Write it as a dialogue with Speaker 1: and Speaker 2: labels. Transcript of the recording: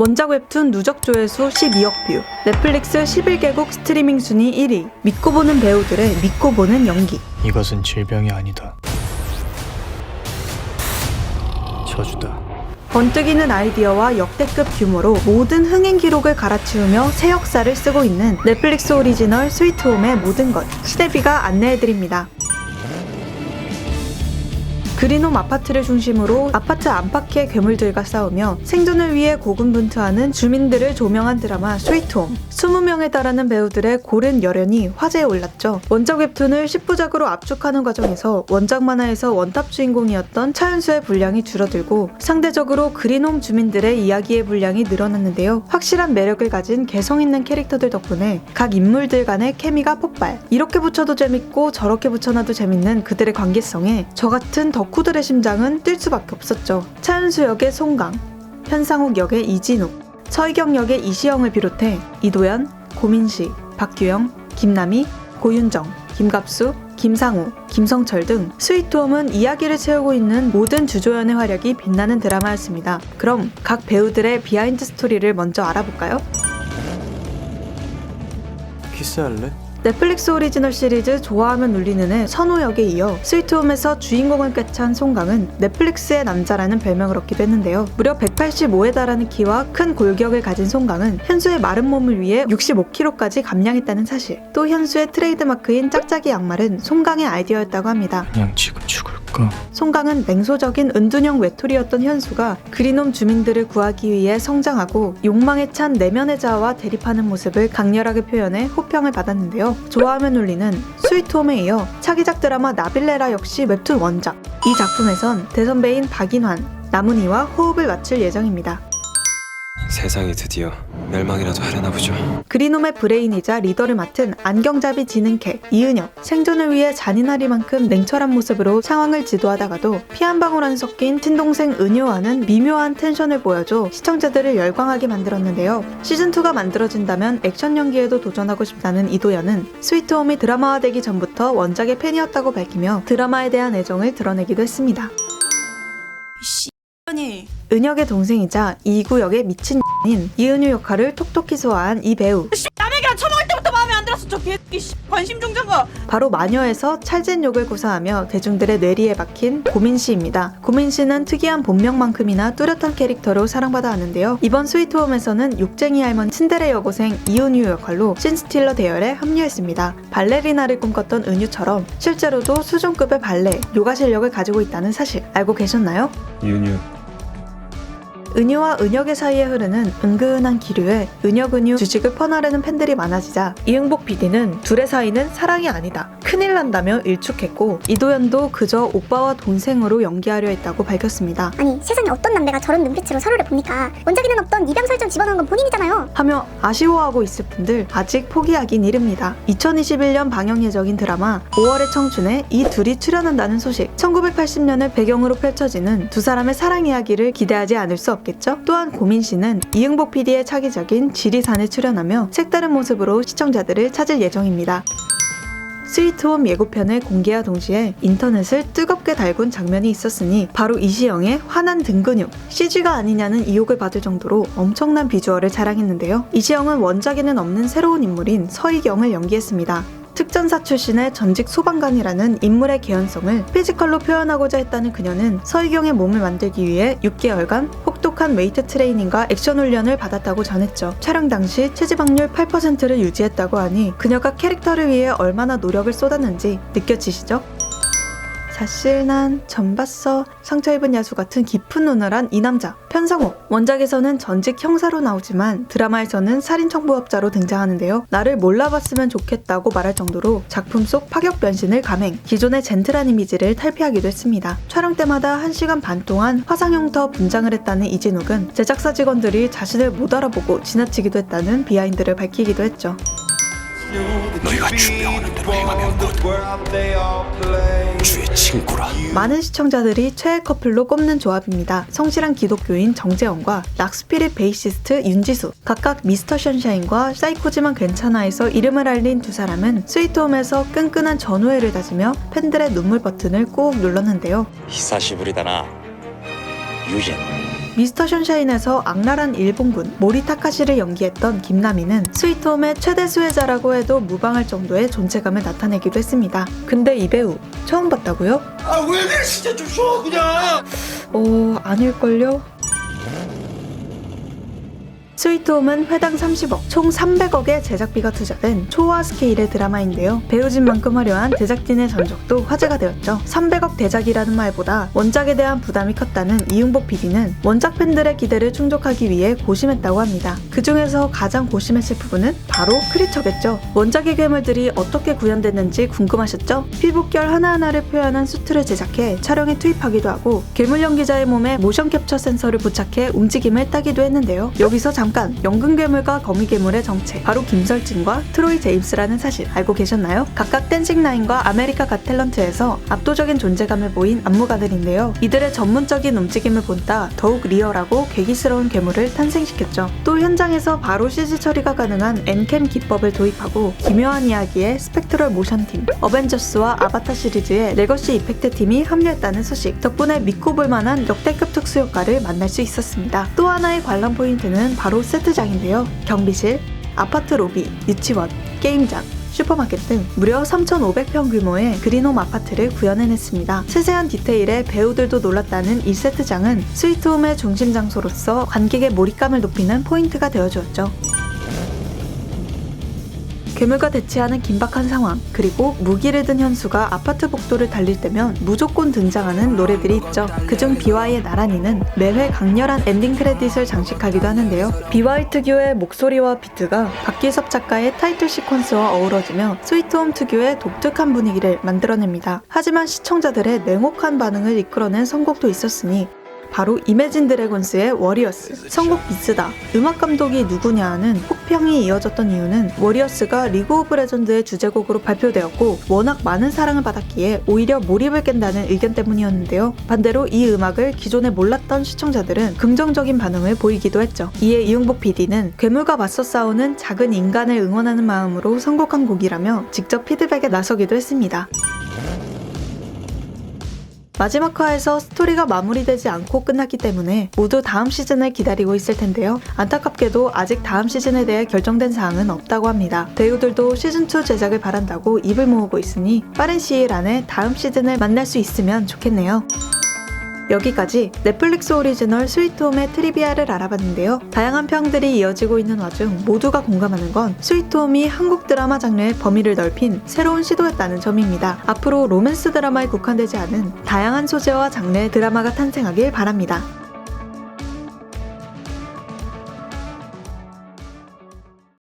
Speaker 1: 원작 웹툰 누적 조회수 12억 뷰, 넷플릭스 11개국 스트리밍 순위 1위, 믿고 보는 배우들의 믿고 보는 연기.
Speaker 2: 이것은 질병이 아니다. 저주다.
Speaker 1: 번뜩이는 아이디어와 역대급 규모로 모든 흥행 기록을 갈아치우며 새 역사를 쓰고 있는 넷플릭스 오리지널 스위트홈의 모든 것, 시대비가 안내해드립니다. 그린홈 아파트를 중심으로 아파트 안팎의 괴물들과 싸우며 생존을 위해 고군분투하는 주민들을 조명한 드라마 스위트홈. 20명에 달하는 배우들의 고른 열연이 화제에 올랐죠. 원작 웹툰을 10부작으로 압축하는 과정에서 원작 만화에서 원탑 주인공이었던 차윤수의 분량이 줄어들고 상대적으로 그린홈 주민들의 이야기의 분량이 늘어났는데요. 확실한 매력을 가진 개성 있는 캐릭터들 덕분에 각 인물들 간의 케미가 폭발. 이렇게 붙여도 재밌고 저렇게 붙여놔도 재밌는 그들의 관계성에 저 같은 덕후들의 심장은 뛸 수밖에 없었죠. 차윤수 역의 송강, 현상욱 역의 이진욱, 서희경 역의 이시영을 비롯해 이도현, 고민시, 박규영, 김남희, 고윤정, 김갑수, 김상우, 김성철 등 스위트홈은 이야기를 채우고 있는 모든 주조연의 활약이 빛나는 드라마였습니다. 그럼 각 배우들의 비하인드 스토리를 먼저 알아볼까요?
Speaker 2: 키스할래?
Speaker 1: 넷플릭스 오리지널 시리즈 좋아하면 울리는의 선우 역에 이어 스위트홈에서 주인공을 꿰찬 송강은 넷플릭스의 남자라는 별명을 얻기도 했는데요. 무려 185에 달하는 키와 큰 골격을 가진 송강은 현수의 마른 몸을 위해 65kg까지 감량했다는 사실. 또 현수의 트레이드마크인 짝짝이 양말은 송강의 아이디어였다고 합니다.
Speaker 2: 그냥 지금 죽을까?
Speaker 1: 송강은 냉소적인 은둔형 외톨이였던 현수가 그린홈 주민들을 구하기 위해 성장하고 욕망에 찬 내면의 자아와 대립하는 모습을 강렬하게 표현해 호평을 받았는데요. 좋아하면 울리는 스위트홈에 이어 차기작 드라마 나빌레라 역시 웹툰 원작. 이 작품에선 대선배인 박인환, 남은희와 호흡을 맞출 예정입니다.
Speaker 3: 세상이 드디어 멸망이라도 하려나 보죠.
Speaker 1: 그린홈의 브레인이자 리더를 맡은 안경잡이 지능캐 이은혁. 생존을 위해 잔인하리만큼 냉철한 모습으로 상황을 지도하다가도 피 한 방울 안 섞인 친동생 은효와는 미묘한 텐션을 보여줘 시청자들을 열광하게 만들었는데요. 시즌2가 만들어진다면 액션 연기에도 도전하고 싶다는 이도현은 스위트홈이 드라마화되기 전부터 원작의 팬이었다고 밝히며 드라마에 대한 애정을 드러내기도 했습니다. 은혁의 동생이자 이구 역의 미친 인 이은유 역할을 톡톡히 소화한 이 배우.
Speaker 4: 남에게랑 처먹을 때부터 마음에 안 들었어. 저 개새끼 관심 종자가.
Speaker 1: 바로 마녀에서 찰진 욕을 고사하며 대중들의 뇌리에 박힌 고민씨입니다. 고민씨는 특이한 본명만큼이나 뚜렷한 캐릭터로 사랑받아 하는데요. 이번 스위트홈에서는 욕쟁이 할머니 츤데레 여고생 이은유 역할로 신스틸러 대열에 합류했습니다. 발레리나를 꿈꿨던 은유처럼 실제로도 수준급의 발레, 요가 실력을 가지고 있다는 사실 알고 계셨나요?
Speaker 3: 윤유.
Speaker 1: 은유와 은혁의 사이에 흐르는 은근한 기류에 은혁 주식을 퍼나르는 팬들이 많아지자 이응복 PD는 둘의 사이는 사랑이 아니다, 큰일 난다며 일축했고 이도현도 그저 오빠와 동생으로 연기하려 했다고 밝혔습니다.
Speaker 5: 아니 세상에 어떤 남매가 저런 눈빛으로 서로를 봅니까? 원작에는 없던 입양 설정 집어넣은 건 본인이잖아요.
Speaker 1: 하며 아쉬워하고 있을 분들 아직 포기하긴 이릅니다. 2021년 방영 예정인 드라마 5월의 청춘에 이 둘이 출연한다는 소식. 1980년을 배경으로 펼쳐지는 두 사람의 사랑 이야기를 기대하지 않을 수 없겠죠. 또한 고민씨는 이응복 PD의 차기작인 지리산에 출연하며 색다른 모습으로 시청자들을 찾을 예정입니다. 스위트홈 예고편을 공개와 동시에 인터넷을 뜨겁게 달군 장면이 있었으니 바로 이시영의 환한 등 근육, CG가 아니냐는 의혹을 받을 정도로 엄청난 비주얼을 자랑했는데요. 이시영은 원작에는 없는 새로운 인물인 서희경을 연기했습니다. 특전사 출신의 전직 소방관이라는 인물의 개연성을 피지컬로 표현하고자 했다는 그녀는 서희경의 몸을 만들기 위해 6개월간 혹독한 웨이트 트레이닝과 액션 훈련을 받았다고 전했죠. 촬영 당시 체지방률 8%를 유지했다고 하니 그녀가 캐릭터를 위해 얼마나 노력을 쏟았는지 느껴지시죠? 사실 난 전 봤어. 상처 입은 야수 같은 깊은 눈을 한 이 남자 편성호. 원작에서는 전직 형사로 나오지만 드라마에서는 살인 청부업자로 등장하는데요. 나를 몰라봤으면 좋겠다고 말할 정도로 작품 속 파격 변신을 감행, 기존의 젠틀한 이미지를 탈피하기도 했습니다. 촬영 때마다 1시간 반 동안 화상형터 분장을 했다는 이진욱은 제작사 직원들이 자신을 못 알아보고 지나치기도 했다는 비하인드를 밝히기도 했죠.
Speaker 6: 너희가 주명하는 대로 행하면 곧 주의 친구라.
Speaker 1: 많은 시청자들이 최애 커플로 꼽는 조합입니다. 성실한 기독교인 정재원과 락스피릿 베이시스트 윤지수. 각각 미스터 션샤인과 사이코지만 괜찮아에서 이름을 알린 두 사람은 스위트홈에서 끈끈한 전우애를 다지며 팬들의 눈물 버튼을 꾹 눌렀는데요.
Speaker 6: 히사시부리다나 유진.
Speaker 1: 미스터 션샤인에서 악랄한 일본군 모리 타카시를 연기했던 김나미는 스위트홈의 최대 수혜자라고 해도 무방할 정도의 존재감을 나타내기도 했습니다. 근데 이 배우 처음 봤다고요?
Speaker 6: 아 왜 그래 진짜 좀 쉬어 그냥.
Speaker 1: 아닐걸요? 스위트홈은 회당 30억, 총 300억의 제작비가 투자된 초호화 스케일의 드라마인데요. 배우진 만큼 화려한 제작진의 전적도 화제가 되었죠. 300억 대작이라는 말보다 원작에 대한 부담이 컸다는 이응복 PD는 원작 팬들의 기대를 충족하기 위해 고심했다고 합니다. 그 중에서 가장 고심했을 부분은 바로 크리처겠죠. 원작의 괴물들이 어떻게 구현됐는지 궁금하셨죠? 피부결 하나하나를 표현한 수트를 제작해 촬영에 투입하기도 하고 괴물 연기자의 몸에 모션 캡처 센서를 부착해 움직임을 따기도 했는데요. 여기서 잠깐 연근 괴물과 거미 괴물의 정체, 바로 김설진과 트로이 제임스라는 사실 알고 계셨나요? 각각 댄싱라인과 아메리카 갓 탤런트에서 압도적인 존재감을 보인 안무가들인데요. 이들의 전문적인 움직임을 본따 더욱 리얼하고 괴기스러운 괴물을 탄생시켰죠. 또 현장에서 바로 CG 처리가 가능한 엔캠 기법을 도입하고 기묘한 이야기의 스펙트럴 모션팀, 어벤져스와 아바타 시리즈의 레거시 이펙트 팀이 합류했다는 소식 덕분에 믿고 볼만한 역대급 특수효과를 만날 수 있었습니다. 또 하나의 관람 포인트는 바로 세트장인데요. 경비실, 아파트 로비, 유치원, 게임장, 슈퍼마켓 등 무려 3,500평 규모의 그린홈 아파트를 구현해냈습니다. 세세한 디테일에 배우들도 놀랐다는 이 세트장은 스위트홈의 중심 장소로서 관객의 몰입감을 높이는 포인트가 되어주었죠. 괴물과 대치하는 긴박한 상황, 그리고 무기를 든 현수가 아파트 복도를 달릴 때면 무조건 등장하는 노래들이 있죠. 그중 BY의 나란히는 매회 강렬한 엔딩 크레딧을 장식하기도 하는데요. BY 특유의 목소리와 비트가 박기섭 작가의 타이틀 시퀀스와 어우러지며 스위트홈 특유의 독특한 분위기를 만들어냅니다. 하지만 시청자들의 냉혹한 반응을 이끌어낸 선곡도 있었으니 바로 이매진 드래곤스의 워리어스. 선곡 비스다, 음악 감독이 누구냐 하는 혹평이 이어졌던 이유는 워리어스가 리그 오브 레전드의 주제곡으로 발표되었고 워낙 많은 사랑을 받았기에 오히려 몰입을 깬다는 의견 때문이었는데요. 반대로 이 음악을 기존에 몰랐던 시청자들은 긍정적인 반응을 보이기도 했죠. 이에 이응복 PD는 괴물과 맞서 싸우는 작은 인간을 응원하는 마음으로 선곡한 곡이라며 직접 피드백에 나서기도 했습니다. 마지막 화에서 스토리가 마무리되지 않고 끝났기 때문에 모두 다음 시즌을 기다리고 있을 텐데요. 안타깝게도 아직 다음 시즌에 대해 결정된 사항은 없다고 합니다. 배우들도 시즌2 제작을 바란다고 입을 모으고 있으니 빠른 시일 안에 다음 시즌을 만날 수 있으면 좋겠네요. 여기까지 넷플릭스 오리지널 스위트홈의 트리비아를 알아봤는데요. 다양한 평들이 이어지고 있는 와중 모두가 공감하는 건 스위트홈이 한국 드라마 장르의 범위를 넓힌 새로운 시도였다는 점입니다. 앞으로 로맨스 드라마에 국한되지 않은 다양한 소재와 장르의 드라마가 탄생하길 바랍니다.